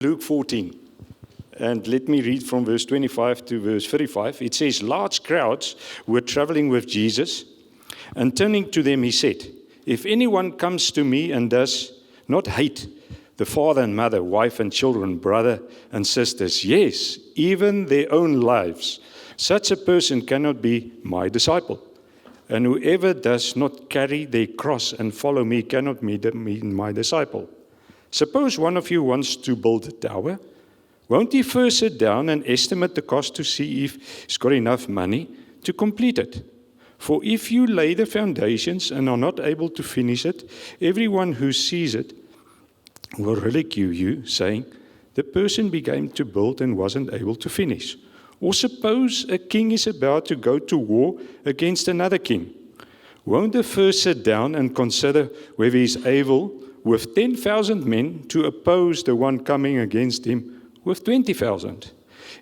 Luke 14. And let me read from verse 25 to verse 35. It says, large crowds were traveling with Jesus, and turning to them he said, if anyone comes to me and does not hate the father and mother, wife and children, brother and sisters, yes, even their own lives, such a person cannot be my disciple. And whoever does not carry their cross and follow me cannot be my disciple. Suppose one of you wants to build a tower. Won't he first sit down and estimate the cost to see if he's got enough money to complete it? For if you lay the foundations and are not able to finish it, everyone who sees it will ridicule you, saying, the person began to build and wasn't able to finish. Or suppose a king is about to go to war against another king. Won't the first sit down and consider whether he is able with 10,000 men to oppose the one coming against him with 20,000?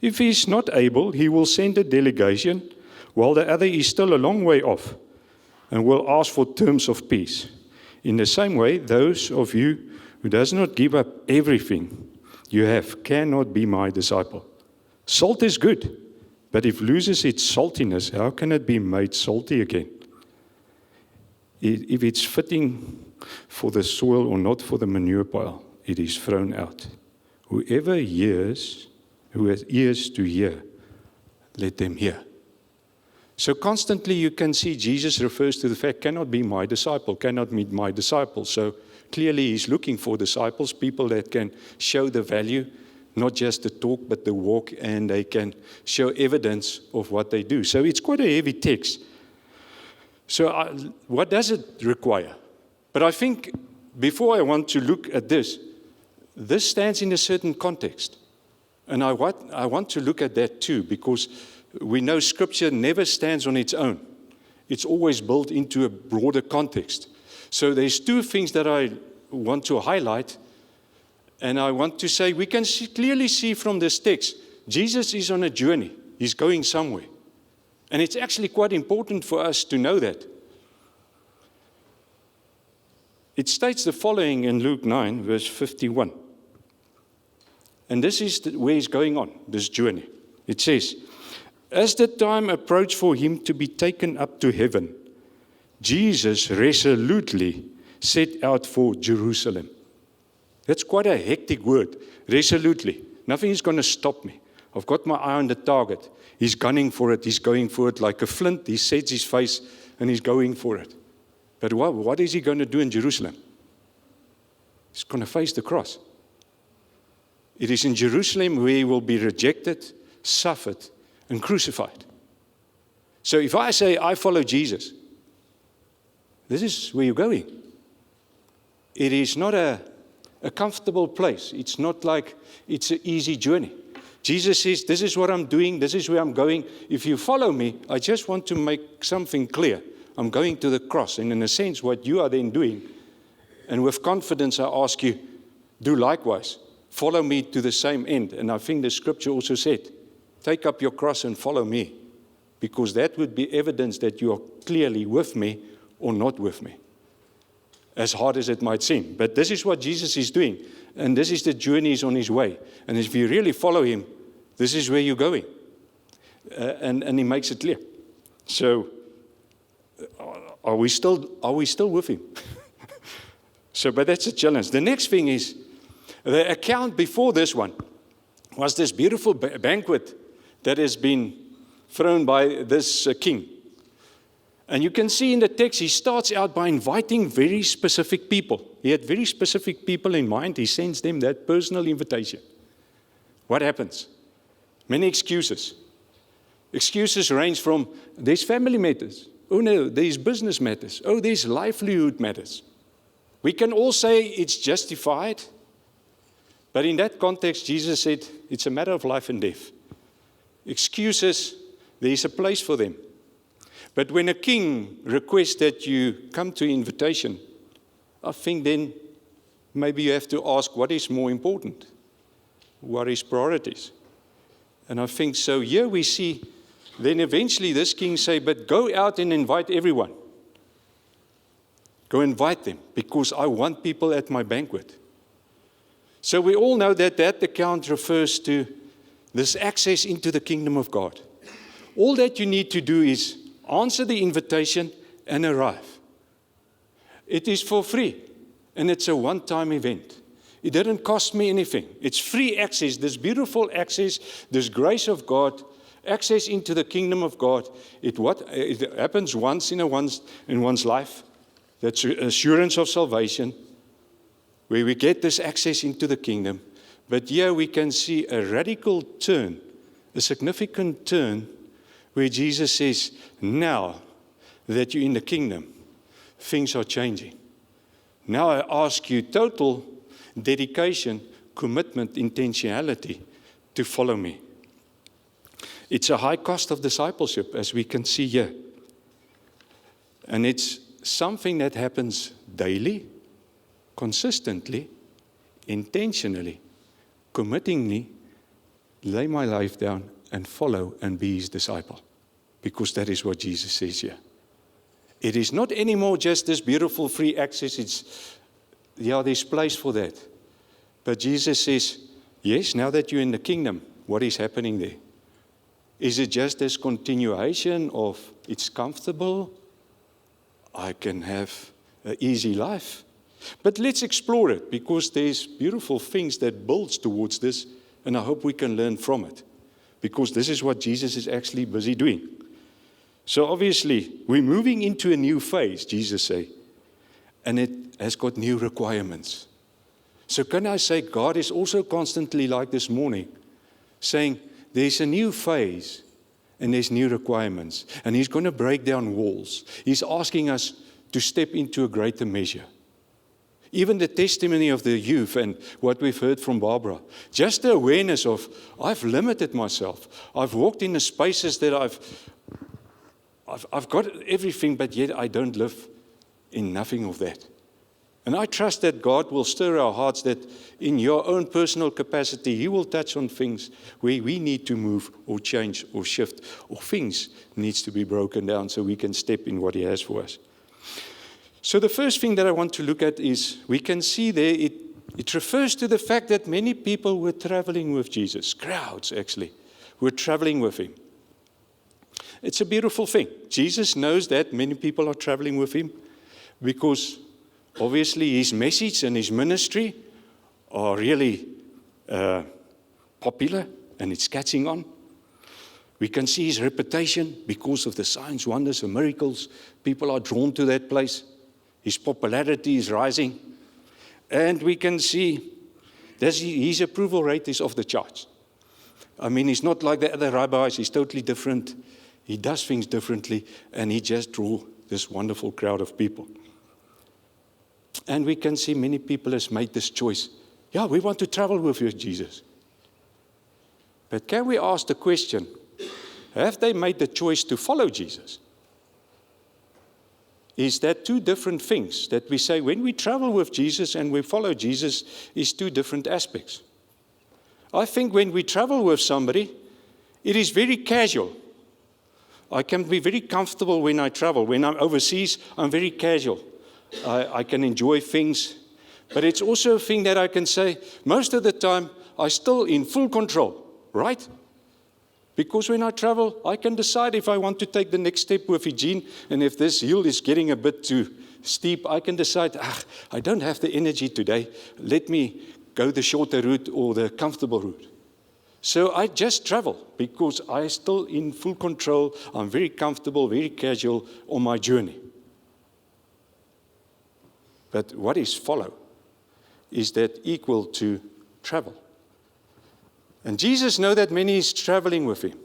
If he is not able, he will send a delegation, while the other is still a long way off, and will ask for terms of peace. In the same way, those of you who does not give up everything you have cannot be my disciple. Salt is good, but if it loses its saltiness, how can it be made salty again? If it's fitting for the soil or not for the manure pile, it is thrown out. Who has ears to hear, let them hear. So constantly you can see Jesus refers to the fact, cannot be my disciple, cannot meet my disciple. So clearly he's looking for disciples, people that can show the value, not just the talk, but the walk, and they can show evidence of what they do. So it's quite a heavy text. So what does it require? But I think before I want to look at this stands in a certain context. And I want to look at that too, because we know Scripture never stands on its own. It's always built into a broader context. So there's two things that I want to highlight. And I want to say, we can clearly see from this text, Jesus is on a journey. He's going somewhere. And it's actually quite important for us to know that. It states the following in Luke 9, verse 51. And this is where he's going on, this journey. It says, as the time approached for him to be taken up to heaven, Jesus resolutely set out for Jerusalem. That's quite a hectic word, resolutely. Nothing is going to stop me. I've got my eye on the target. He's gunning for it. He's going for it like a flint. He sets his face and he's going for it. But what is he going to do in Jerusalem? He's going to face the cross. It is in Jerusalem where he will be rejected, suffered, and crucified. So if I say I follow Jesus, this is where you're going. It is not a comfortable place. It's not like it's an easy journey. Jesus says, this is what I'm doing, this is where I'm going. If you follow me, I just want to make something clear. I'm going to the cross, and in a sense, what you are then doing, and with confidence I ask you, do likewise. Follow me to the same end. And I think the Scripture also said, take up your cross and follow me, because that would be evidence that you are clearly with me or not with me, as hard as it might seem. But this is what Jesus is doing, and this is the journey he's on his way. And if you really follow him, this is where you're going. And he makes it clear. So, are we still with him? But that's a challenge. The next thing is, the account before this one was this beautiful banquet that has been thrown by this king. And you can see in the text, he starts out by inviting very specific people. He had very specific people in mind. He sends them that personal invitation. What happens? Many excuses. Excuses range from, there's family matters. Oh no, there's business matters. Oh, there's livelihood matters. We can all say it's justified. But in that context, Jesus said, it's a matter of life and death. Excuses, there is a place for them. But when a king requests that you come to invitation, I think then maybe you have to ask what is more important? What is priorities? And I think so here we see, then eventually this king say, but go out and invite everyone. Go invite them, because I want people at my banquet. So we all know that that account refers to this access into the kingdom of God. All that you need to do is answer the invitation and arrive. It is for free, and it's a one-time event. It didn't cost me anything. It's free access, this beautiful access, this grace of God, access into the kingdom of God. It happens once in one's life. That's assurance of salvation, where we get this access into the kingdom. But here we can see a radical turn, a significant turn, where Jesus says, now that you're in the kingdom, things are changing. Now I ask you total dedication, commitment, intentionality to follow me. It's a high cost of discipleship, as we can see here. And it's something that happens daily, consistently, intentionally, committingly, lay my life down and follow and be his disciple. Because that is what Jesus says here. It is not anymore just this beautiful free access. There's place for that. But Jesus says, yes, now that you're in the kingdom, what is happening there? Is it just this continuation of it's comfortable? I can have an easy life. But let's explore it, because there's beautiful things that builds towards this, and I hope we can learn from it, because this is what Jesus is actually busy doing. So obviously, we're moving into a new phase, Jesus say, and it has got new requirements. So can I say God is also constantly, like this morning, saying there's a new phase and there's new requirements, and he's going to break down walls. He's asking us to step into a greater measure. Even the testimony of the youth and what we've heard from Barbara, just the awareness of, I've limited myself. I've walked in the spaces that I've got everything, but yet I don't live in nothing of that. And I trust that God will stir our hearts, that in your own personal capacity, he will touch on things where we need to move or change or shift, or things needs to be broken down so we can step in what he has for us. So the first thing that I want to look at is, we can see there, it refers to the fact that many people were traveling with Jesus, crowds actually, were traveling with him. It's a beautiful thing. Jesus knows that many people are traveling with him, because obviously his message and his ministry are really popular, and it's catching on. We can see his reputation because of the signs, wonders, and miracles. People are drawn to that place. His popularity is rising. And we can see that his approval rate is off the charts. I mean, he's not like the other rabbis. He's totally different. He does things differently, and he just drew this wonderful crowd of people. And we can see many people has made this choice. Yeah, we want to travel with you, Jesus. But can we ask the question, have they made the choice to follow Jesus? Is that two different things that we say when we travel with Jesus and we follow Jesus is two different aspects? I think when we travel with somebody, it is very casual. I can be very comfortable when I travel. When I'm overseas, I'm very casual. I can enjoy things. But it's also a thing that I can say, most of the time, I'm still in full control, right? Because when I travel, I can decide if I want to take the next step with Eugene, and if this hill is getting a bit too steep, I can decide, I don't have the energy today. Let me go the shorter route or the comfortable route. So I just travel because I'm still in full control. I'm very comfortable, very casual on my journey. But what is follow? Is that equal to travel? And Jesus knows that many is traveling with him.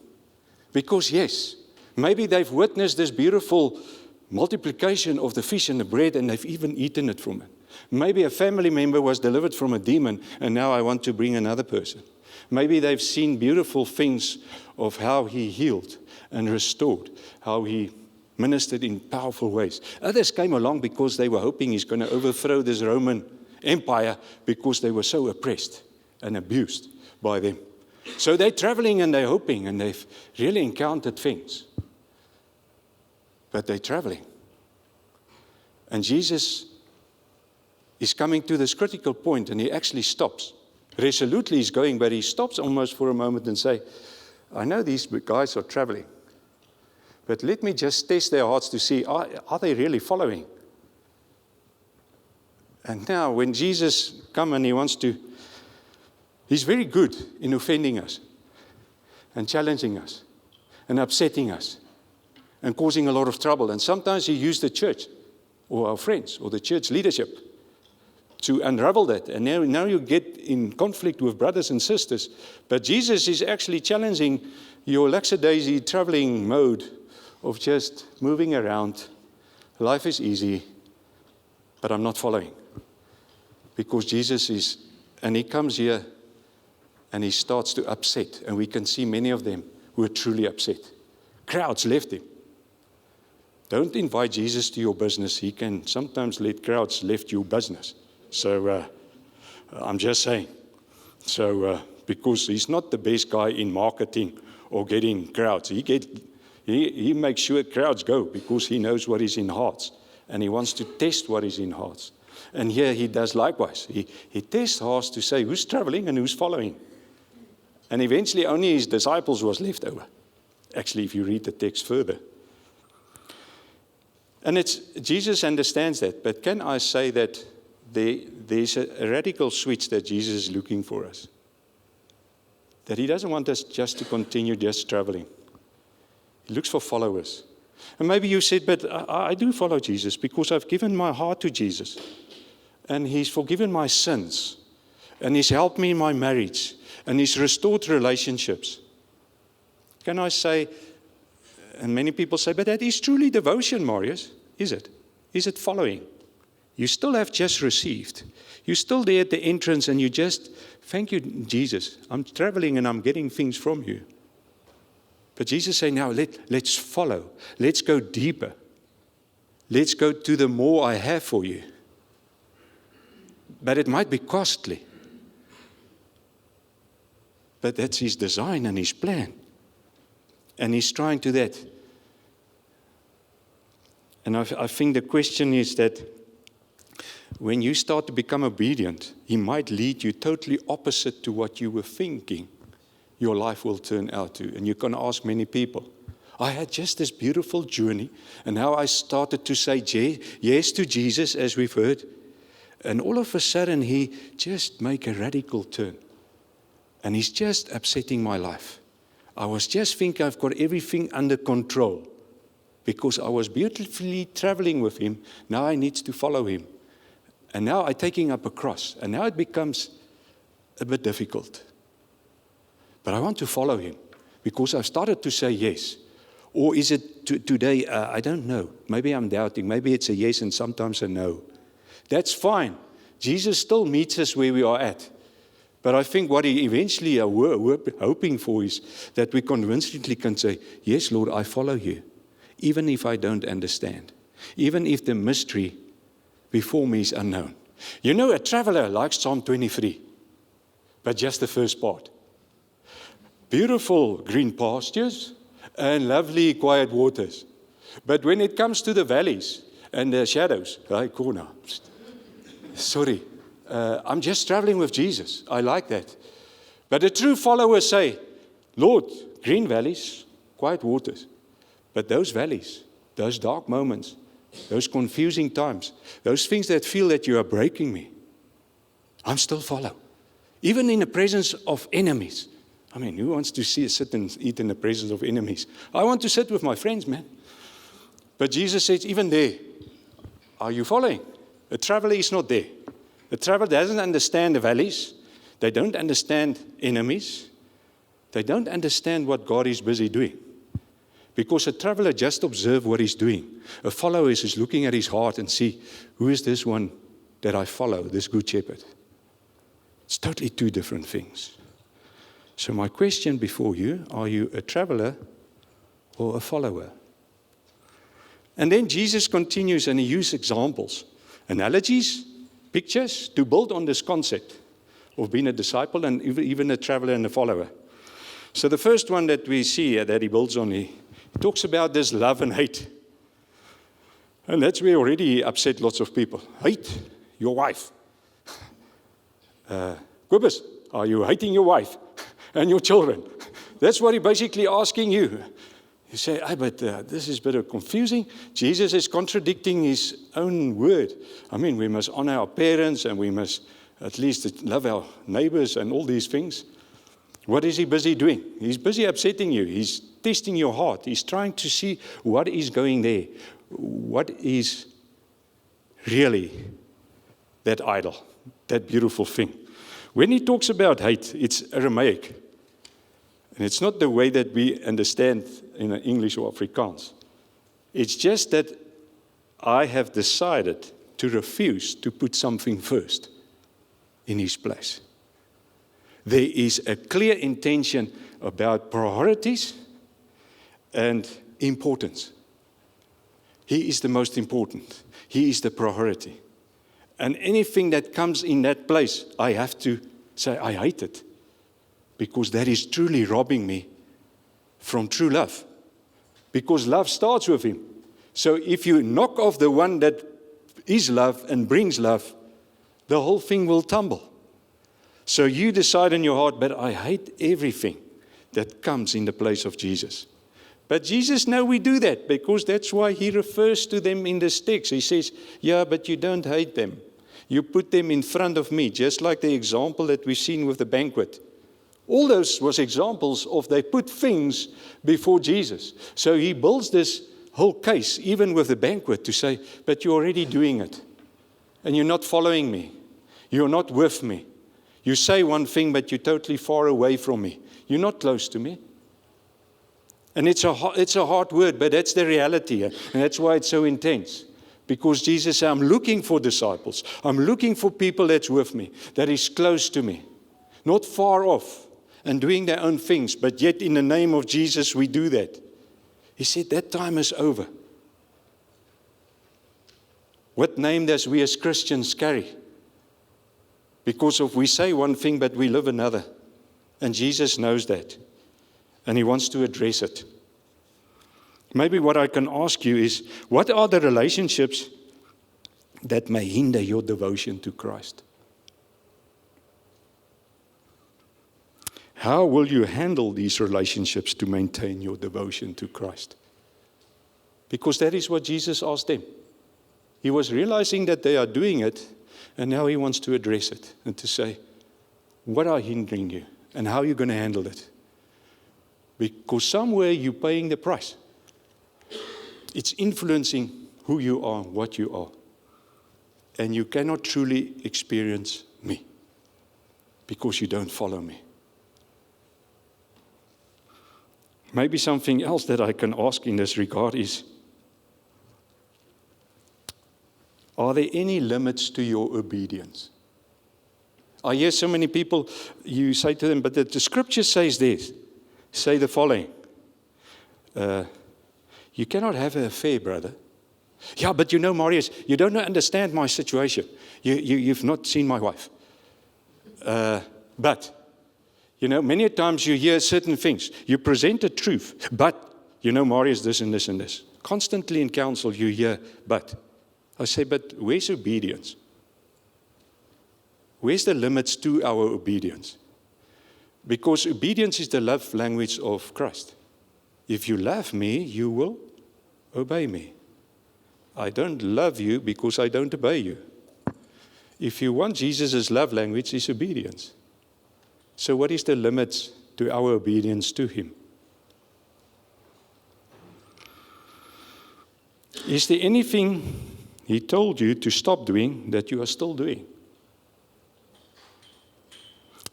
Because yes, maybe they've witnessed this beautiful multiplication of the fish and the bread, and they've even eaten it from it. Maybe a family member was delivered from a demon, and now I want to bring another person. Maybe they've seen beautiful things of how he healed and restored, how he ministered in powerful ways. Others came along because they were hoping he's going to overthrow this Roman Empire because they were so oppressed and abused by them. So they're traveling and they're hoping, and they've really encountered things. But they're traveling. And Jesus is coming to this critical point, and he actually stops. Resolutely he's going, but he stops almost for a moment and say, I know these guys are traveling, but let me just test their hearts to see, are they really following? And now when Jesus comes and he's very good in offending us and challenging us and upsetting us and causing a lot of trouble. And sometimes he used the church or our friends or the church leadership to unravel that. And now you get in conflict with brothers and sisters. But Jesus is actually challenging your lackadaisy traveling mode of just moving around. Life is easy, but I'm not following. Because Jesus is, and he comes here and he starts to upset. And we can see many of them who are truly upset. Crowds left him. Don't invite Jesus to your business. He can sometimes let crowds left your business. So I'm just saying. So because he's not the best guy in marketing or getting crowds. He makes sure crowds go because he knows what is in hearts. And he wants to test what is in hearts. And here he does likewise. He tests hearts to say who's traveling and who's following. And eventually only his disciples was left over. Actually, if you read the text further. And Jesus understands that. But can I say that there's a radical switch that Jesus is looking for us? That he doesn't want us just to continue just traveling. He looks for followers. And maybe you said, but I do follow Jesus because I've given my heart to Jesus. And he's forgiven my sins. And he's helped me in my marriage. And he's restored relationships. Can I say, and many people say, but that is truly devotion, Marius. Is it? Is it following? You still have just received. You're still there at the entrance and you just, thank you, Jesus. I'm traveling and I'm getting things from you. But Jesus said, now let's follow. Let's go deeper. Let's go to the more I have for you. But it might be costly. But that's his design and his plan. And he's trying to that. And I think the question is that when you start to become obedient, he might lead you totally opposite to what you were thinking your life will turn out to. And you can ask many people. I had just this beautiful journey, and now I started to say yes to Jesus, as we've heard. And all of a sudden, he just make a radical turn. And he's just upsetting my life. I was just thinking I've got everything under control because I was beautifully traveling with him. Now I need to follow him. And now I'm taking up a cross. And now it becomes a bit difficult. But I want to follow him because I've started to say yes. Or is it today, I don't know. Maybe I'm doubting. Maybe it's a yes and sometimes a no. That's fine. Jesus still meets us where we are at. But I think what he eventually we're hoping for is that we convincingly can say, yes, Lord, I follow you, even if I don't understand, even if the mystery before me is unknown. You know, a traveler likes Psalm 23, but just the first part. Beautiful green pastures and lovely quiet waters. But when it comes to the valleys and the shadows, I'm just traveling with Jesus. I like that. But the true followers say, Lord, green valleys, quiet waters. But those valleys, those dark moments, those confusing times, those things that feel that you are breaking me, I'm still follow. Even in the presence of enemies. I mean, who wants to sit and eat in the presence of enemies? I want to sit with my friends, man. But Jesus says, even there, are you following? A traveler is not there. The traveler doesn't understand the valleys. They don't understand enemies. They don't understand what God is busy doing. Because a traveler just observes what he's doing. A follower is looking at his heart and see, who is this one that I follow, this good shepherd? It's totally two different things. So my question before you, are you a traveler or a follower? And then Jesus continues and he uses examples, analogies, pictures to build on this concept of being a disciple and even a traveler and a follower. So the first one that we see here that he builds on, he talks about this love and hate. And that's where already upset lots of people. Hate your wife. Kobus, Are you hating your wife and your children? That's what he's basically asking you. You say, but this is a bit confusing. Jesus is contradicting his own word. I mean, we must honor our parents and we must at least love our neighbors and all these things. What is he busy doing? He's busy upsetting you. He's testing your heart. He's trying to see what is going there. What is really that idol, that beautiful thing. When he talks about hate, it's Aramaic. And it's not the way that we understand in English or Afrikaans. It's just that I have decided to refuse to put something first in his place. There is a clear intention about priorities and importance. He is the most important. He is the priority. And anything that comes in that place, I have to say, I hate it. Because that is truly robbing me from true love. Because love starts with him. So if you knock off the one that is love and brings love, the whole thing will tumble. So you decide in your heart, but I hate everything that comes in the place of Jesus. But Jesus knows we do that, because that's why he refers to them in this text. He says, yeah, but you don't hate them. You put them in front of me, just like the example that we've seen with the banquet. All those was examples of they put things before Jesus. So he builds this whole case, even with the banquet, to say, but you're already doing it. And you're not following me. You're not with me. You say one thing, but you're totally far away from me. You're not close to me. And it's a hard word, but that's the reality. And that's why it's so intense. Because Jesus said, I'm looking for disciples. I'm looking for people that's with me, that is close to me. Not far off and doing their own things. But yet in the name of Jesus, we do that. He said, that time is over. What name does we as Christians carry? Because if we say one thing, but we live another. And Jesus knows that. And he wants to address it. Maybe what I can ask you is, what are the relationships that may hinder your devotion to Christ? How will you handle these relationships to maintain your devotion to Christ? Because that is what Jesus asked them. He was realizing that they are doing it, and now he wants to address it and to say, what are hindering you and how are you going to handle it? Because somewhere you're paying the price. It's influencing who you are, what you are. And you cannot truly experience me because you don't follow me. Maybe something else that I can ask in this regard is, are there any limits to your obedience? I hear so many people, you say to them, but the scripture says this, say the following. You cannot have an affair, brother. Yeah, but you know, Marius, you don't understand my situation. You've not seen my wife. But, you know, many times you hear certain things. You present a truth, but, you know, Marius, this and this and this. Constantly in counsel you hear, but. I say, but where's obedience? Where's the limits to our obedience? Because obedience is the love language of Christ. If you love me, you will obey me. I don't love you because I don't obey you. If you want Jesus' love language, is obedience. So what is the limits to our obedience to him? Is there anything he told you to stop doing that you are still doing?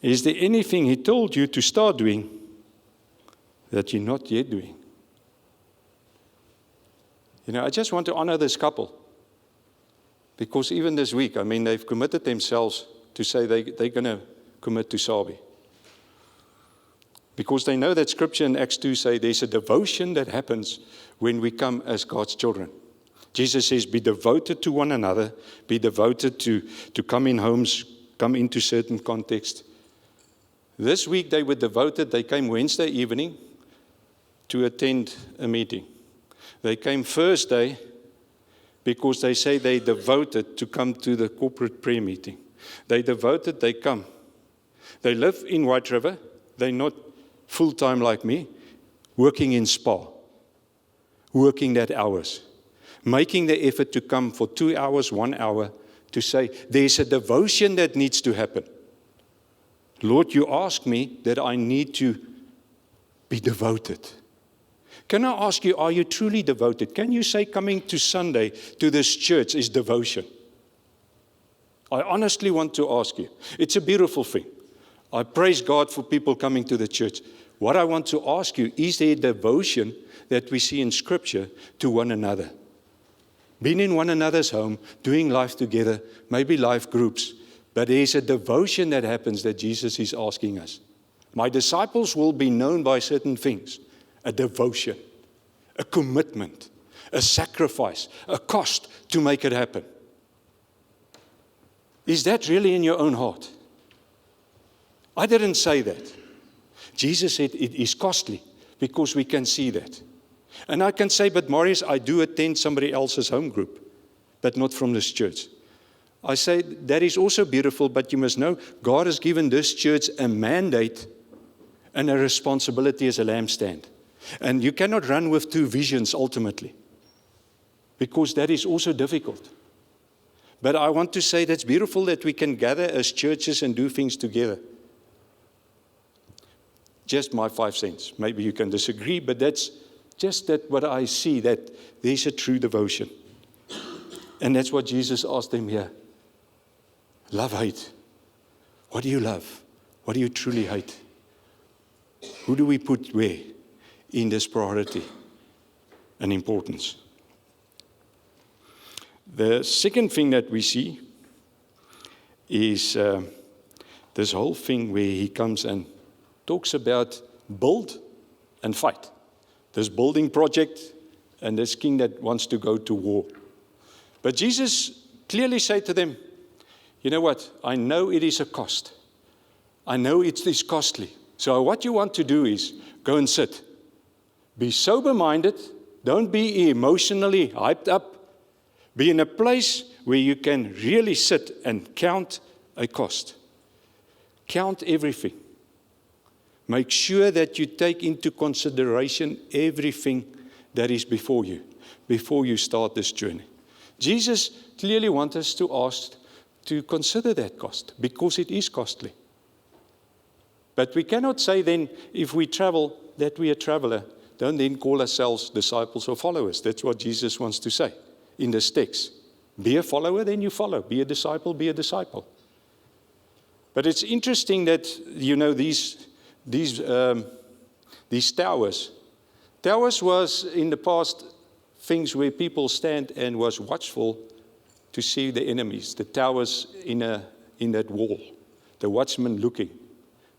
Is there anything he told you to start doing that you're not yet doing? You know, I just want to honor this couple. Because even this week, I mean, they've committed themselves to say they're going to commit to Sabi. Because they know that scripture in Acts 2 say there's a devotion that happens when we come as God's children. Jesus says, be devoted to one another, be devoted to come in homes, come into certain context. This week they were devoted. They came Wednesday evening to attend a meeting. They came Thursday because they say they devoted to come to the corporate prayer meeting. They devoted, they come. They live in White River. They're not full-time like me, working in Spa, working that hours, making the effort to come for 2 hours, 1 hour, to say, there's a devotion that needs to happen. Lord, you ask me that I need to be devoted. Can I ask you, are you truly devoted? Can you say coming to Sunday to this church is devotion? I honestly want to ask you. It's a beautiful thing. I praise God for people coming to the church. What I want to ask you, is there devotion that we see in Scripture to one another? Being in one another's home, doing life together, maybe life groups, but there's a devotion that happens that Jesus is asking us. My disciples will be known by certain things. A devotion, a commitment, a sacrifice, a cost to make it happen. Is that really in your own heart? I didn't say that. Jesus said it is costly because we can see that. And I can say, but Marius, I do attend somebody else's home group, but not from this church. I say that is also beautiful, but you must know God has given this church a mandate and a responsibility as a lampstand. And you cannot run with two visions ultimately, because that is also difficult. But I want to say that's beautiful that we can gather as churches and do things together. Just my 5 cents. Maybe you can disagree, but that's just that what I see, that there's a true devotion. And that's what Jesus asked them here. Love, hate. What do you love? What do you truly hate? Who do we put where in this priority and importance? The second thing that we see is this whole thing where he comes and talks about build and fight. This building project and this king that wants to go to war. But Jesus clearly said to them, you know what? I know it is a cost. I know it is costly. So what you want to do is go and sit. Be sober-minded. Don't be emotionally hyped up. Be in a place where you can really sit and count a cost. Count everything. Make sure that you take into consideration everything that is before you start this journey. Jesus clearly wants us to consider that cost, because it is costly. But we cannot say then, if we travel, that we are a traveler. Don't then call ourselves disciples or followers. That's what Jesus wants to say in this text. Be a follower, then you follow. Be a disciple, be a disciple. But it's interesting that, you know, these towers. Towers was in the past things where people stand and was watchful to see the enemies. The towers in that wall, the watchman looking.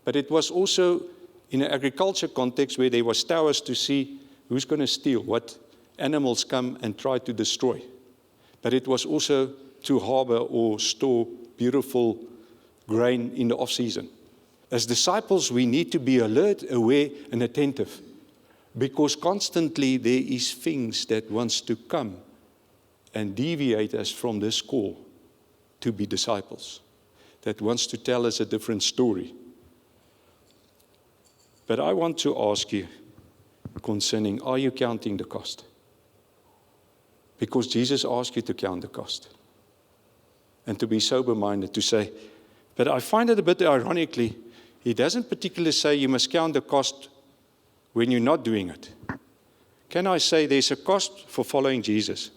But it was also in an agriculture context where there was towers to see who's going to steal, what animals come and try to destroy. But it was also to harbor or store beautiful grain in the off-season. As disciples, we need to be alert, aware, and attentive, because constantly there is things that wants to come and deviate us from this call to be disciples, that wants to tell us a different story. But I want to ask you concerning, are you counting the cost? Because Jesus asked you to count the cost and to be sober-minded, to say, but I find it a bit ironically, he doesn't particularly say you must count the cost when you're not doing it. Can I say there's a cost for following Jesus?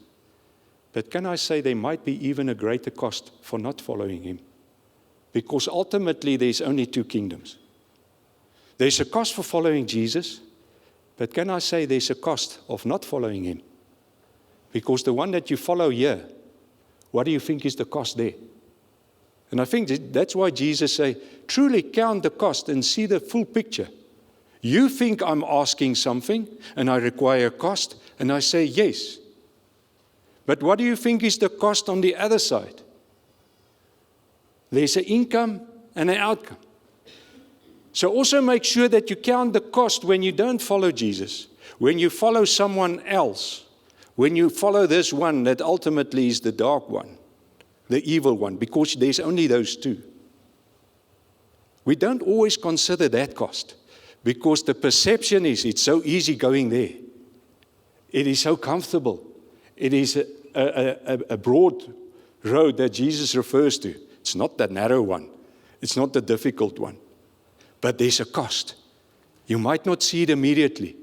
But can I say there might be even a greater cost for not following him? Because ultimately there's only 2 kingdoms. There's a cost for following Jesus, but can I say there's a cost of not following him? Because the one that you follow here, what do you think is the cost there? And I think that's why Jesus say, truly count the cost and see the full picture. You think I'm asking something and I require a cost, and I say yes. But what do you think is the cost on the other side? There's an income and an outcome. So also make sure that you count the cost when you don't follow Jesus, when you follow someone else, when you follow this one that ultimately is the dark one, the evil one, because there's only those 2. We don't always consider that cost because the perception is it's so easy going there. It is so comfortable. It is a broad road that Jesus refers to. It's not the narrow one. It's not the difficult one. But there's a cost. You might not see it immediately.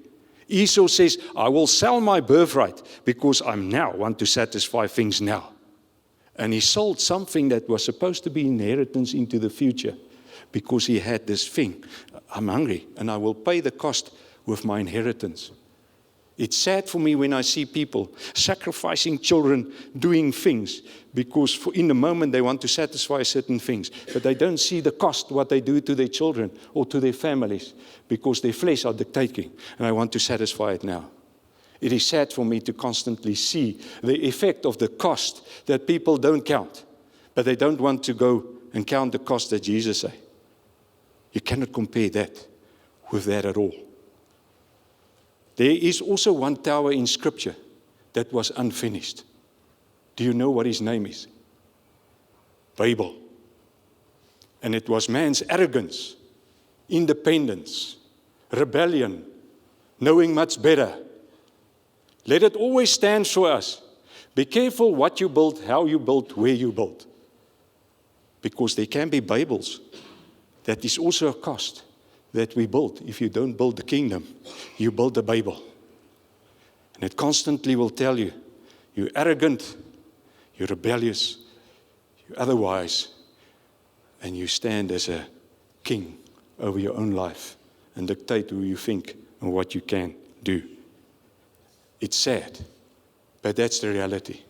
Esau says, I will sell my birthright because I now want to satisfy things now. And he sold something that was supposed to be inheritance into the future because he had this thing. I'm hungry and I will pay the cost with my inheritance. It's sad for me when I see people sacrificing children, doing things, because in the moment they want to satisfy certain things, but they don't see the cost, what they do to their children or to their families, because their flesh are dictating, and I want to satisfy it now. It is sad for me to constantly see the effect of the cost that people don't count, but they don't want to go and count the cost that Jesus said. You cannot compare that with that at all. There is also one tower in Scripture that was unfinished. Do you know what his name is? Babel. And it was man's arrogance, independence, rebellion, knowing much better. Let it always stand for us. Be careful what you build, how you build, where you build. Because there can be Babels. That is also a cost that we build. If you don't build the kingdom, you build a Babel. And it constantly will tell you, you're arrogant, you're rebellious, you're otherwise, and you stand as a king over your own life and dictate who you think and what you can do. It's sad, but that's the reality.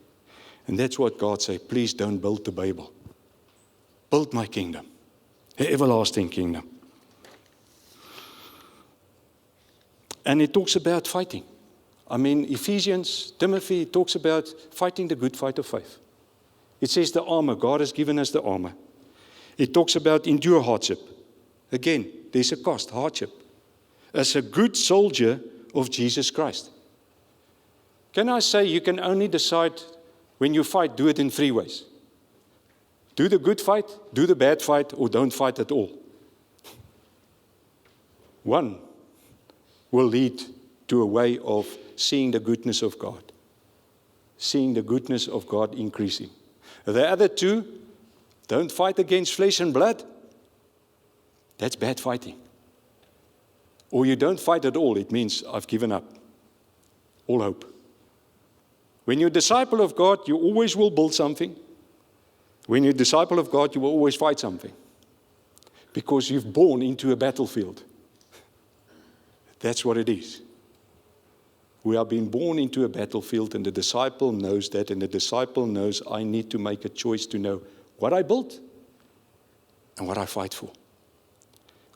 And that's what God said, please don't build the Babel. Build my kingdom, the everlasting kingdom. And it talks about fighting. I mean, Ephesians, Timothy, it talks about fighting the good fight of faith. It says the armor. God has given us the armor. It talks about endure hardship. Again, there's a cost, hardship. As a good soldier of Jesus Christ. Can I say you can only decide when you fight, do it in 3 ways. Do the good fight, do the bad fight, or don't fight at all. One will lead to a way of seeing the goodness of God. Seeing the goodness of God increasing. The other 2, don't fight against flesh and blood. That's bad fighting. Or you don't fight at all. It means I've given up. All hope. When you're a disciple of God, you always will build something. When you're a disciple of God, you will always fight something. Because you've born into a battlefield. That's what it is. We are being born into a battlefield, and the disciple knows that, and the disciple knows I need to make a choice to know what I built and what I fight for.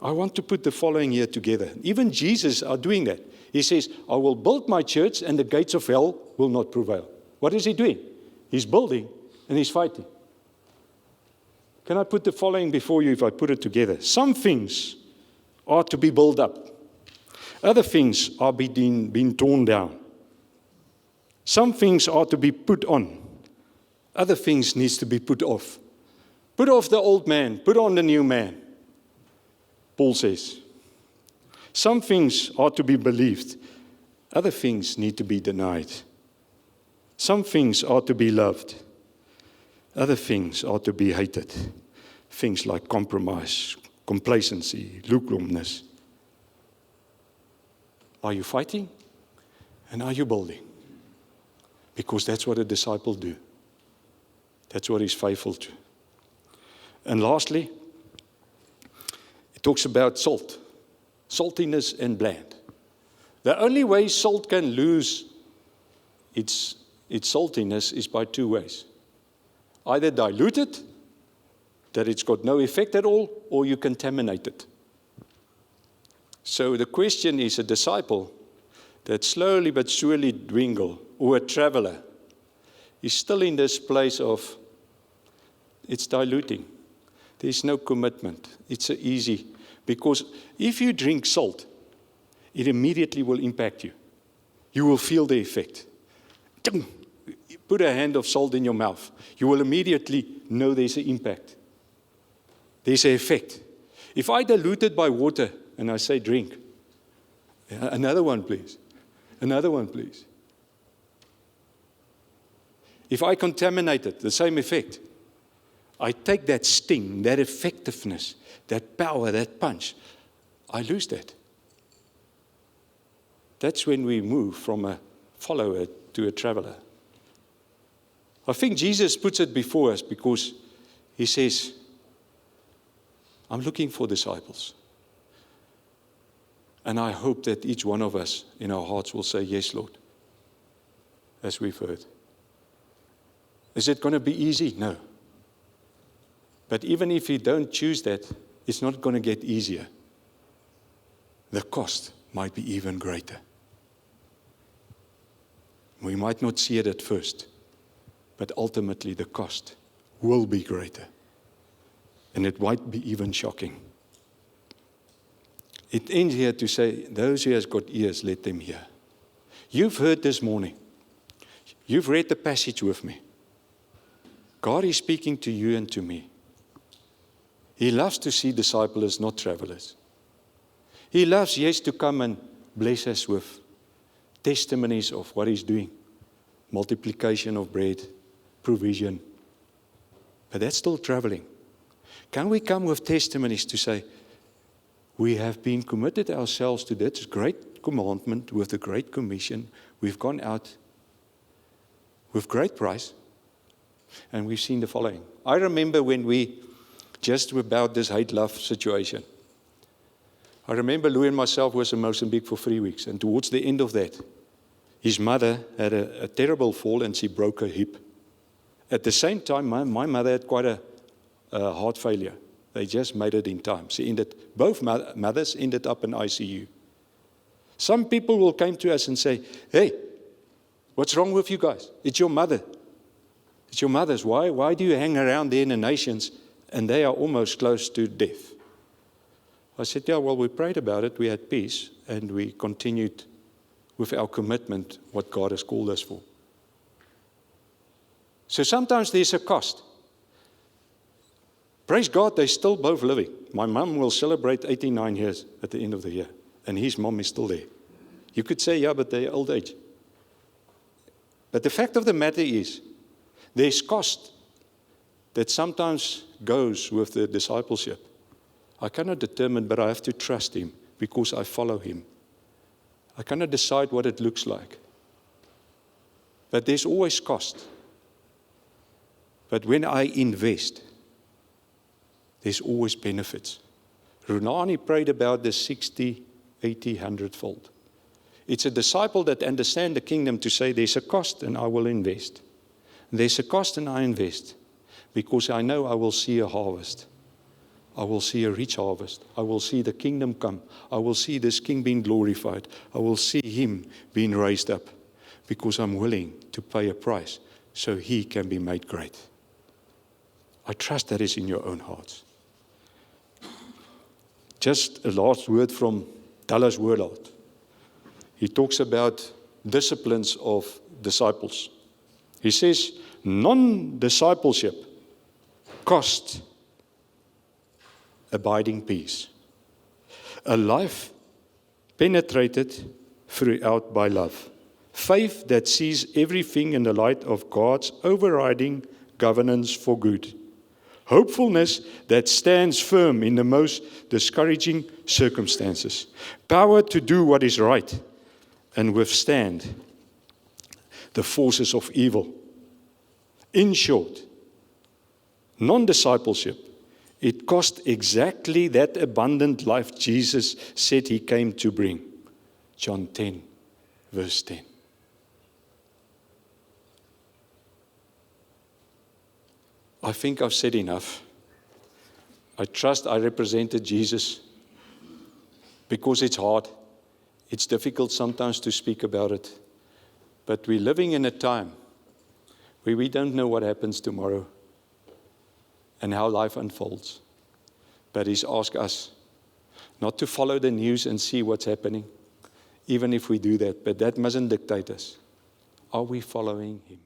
I want to put the following here together. Even Jesus are doing that. He says, I will build my church, and the gates of hell will not prevail. What is he doing? He's building, and he's fighting. Can I put the following before you if I put it together? Some things are to be built up. Other things are being torn down. Some things are to be put on. Other things needs to be put off. Put off the old man. Put on the new man. Paul says. Some things are to be believed. Other things need to be denied. Some things are to be loved. Other things are to be hated. Things like compromise, complacency, lukewarmness. Are you fighting? And are you building? Because that's what a disciple do. That's what he's faithful to. And lastly, it talks about salt. Saltiness and bland. The only way salt can lose its saltiness is by 2 ways. Either dilute it, that it's got no effect at all, or you contaminate it. So the question is a disciple that slowly but surely dwindle, or a traveler, is still in this place of, it's diluting. There's no commitment. It's easy. Because if you drink salt, it immediately will impact you. You will feel the effect. Put a hand of salt in your mouth. You will immediately know there's an impact. There's an effect. If I dilute it by water and I say drink, another one please, another one please. If I contaminate it, the same effect. I take that sting, that effectiveness, that power, that punch. I lose that. That's when we move from a follower to a traveler. I think Jesus puts it before us because he says, I'm looking for disciples. And I hope that each one of us in our hearts will say, yes, Lord, as we've heard. Is it going to be easy? No. But even if you don't choose that, it's not going to get easier. The cost might be even greater. We might not see it at first, but ultimately the cost will be greater. And it might be even shocking. It ends here to say, those who has got ears, let them hear. You've heard this morning. You've read the passage with me. God is speaking to you and to me. He loves to see disciples, not travelers. He loves, yes, to come and bless us with testimonies of what he's doing. Multiplication of bread, provision. But that's still traveling. Can we come with testimonies to say, we have been committed ourselves to this great commandment with the great commission. We've gone out with great price. And we've seen the following. I remember when we just about this hate-love situation. I remember Louis and myself was in Mozambique for 3 weeks. And towards the end of that, his mother had a terrible fall and she broke her hip. At the same time, my mother had quite a heart failure. They just made it in time. Both mothers ended up in ICU. Some people will come to us and say, hey, what's wrong with you guys? It's your mother. It's your mothers. Why do you hang around there in the nations and they are almost close to death? I said, yeah, well, we prayed about it. We had peace and we continued with our commitment, what God has called us for. So sometimes there's a cost. Praise God, they're still both living. My mom will celebrate 89 years at the end of the year, and his mom is still there. You could say, yeah, but they're old age. But the fact of the matter is, there's cost that sometimes goes with the discipleship. I cannot determine, but I have to trust him because I follow him. I cannot decide what it looks like. But there's always cost. But when I invest, there's always benefits. Runani prayed about the 60, 80, 100-fold. It's a disciple that understands the kingdom to say there's a cost and I will invest. There's a cost and I invest because I know I will see a harvest. I will see a rich harvest. I will see the kingdom come. I will see this king being glorified. I will see him being raised up because I'm willing to pay a price so he can be made great. I trust that is in your own hearts. Just a last word from Dallas Willard. He talks about disciplines of disciples. He says, non-discipleship costs abiding peace. A life penetrated throughout by love. Faith that sees everything in the light of God's overriding governance for good. Hopefulness that stands firm in the most discouraging circumstances. Power to do what is right and withstand the forces of evil. In short, non-discipleship, it cost exactly that abundant life Jesus said he came to bring. John 10, verse 10. I think I've said enough. I trust I represented Jesus because it's hard. It's difficult sometimes to speak about it. But we're living in a time where we don't know what happens tomorrow and how life unfolds. But he's asked us not to follow the news and see what's happening, even if we do that. But that mustn't dictate us. Are we following him?